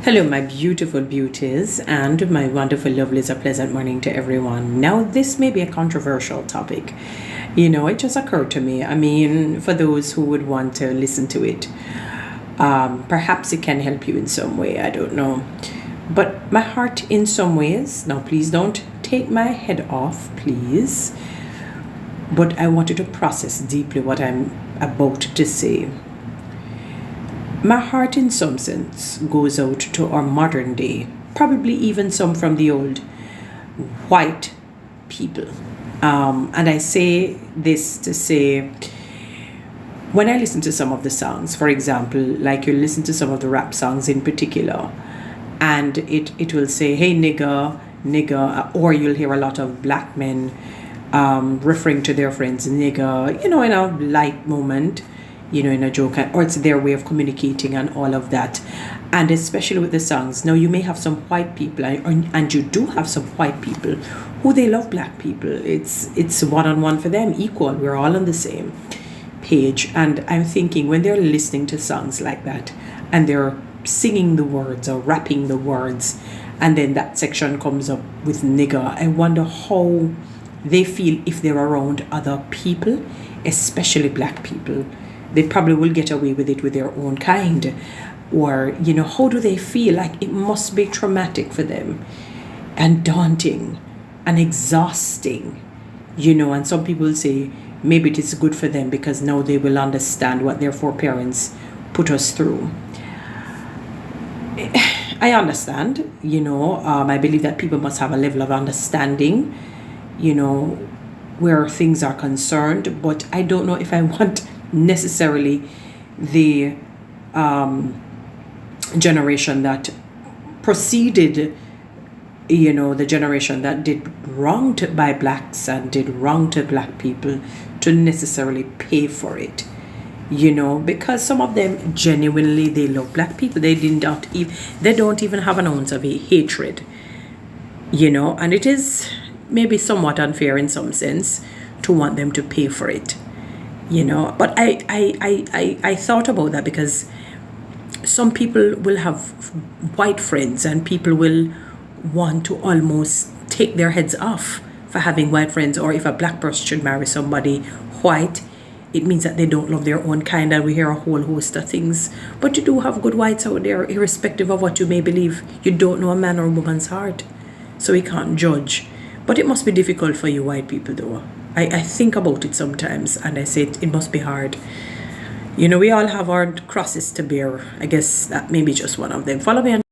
Hello, my beautiful beauties and my wonderful lovelies. A pleasant morning to everyone. Now, this may be a controversial topic. It just occurred to me. I mean, for those who would want to listen to it, perhaps it can help you in some way. I don't know. But my heart, in some ways, now please don't take my head off, please. But I wanted to process deeply what I'm about to say. My heart, in some sense, goes out to our modern day, probably even some from the old white people. And I say this to say, when I listen to some of the songs, for example, like you listen to some of the rap songs in particular, and it will say, hey, nigga, or you'll hear a lot of black men referring to their friends, nigga, in a light moment, in a joke, or it's their way of communicating and all of that. And especially with the songs. Now, you may have some white people, and you do have some white people who they love black people. It's one-on-one for them, equal. We're all on the same page. And I'm thinking, when they're listening to songs like that, and they're singing the words or rapping the words, and then that section comes up with nigger, I wonder how they feel if they're around other people, especially black people. They probably will get away with it with their own kind. Or, how do they feel? Like, it must be traumatic for them and daunting and exhausting, and some people say maybe it is good for them because now they will understand what their foreparents put us through. I understand, I believe that people must have a level of understanding, where things are concerned, but I don't know if I want necessarily the generation that preceded, the generation that did wrong by blacks and did wrong to black people to necessarily pay for it, because some of them genuinely, they love black people. They don't even have an ounce of a hatred, and it is maybe somewhat unfair in some sense to want them to pay for it. But I thought about that because some people will have white friends and people will want to almost take their heads off for having white friends, or if a black person should marry somebody white, it means that they don't love their own kind, and we hear a whole host of things. But you do have good whites out there, irrespective of what you may believe. You don't know a man or a woman's heart, so we can't judge. But it must be difficult for you white people, though. I think about it sometimes, and I say it must be hard. We all have our crosses to bear. I guess that may be just one of them. Follow me on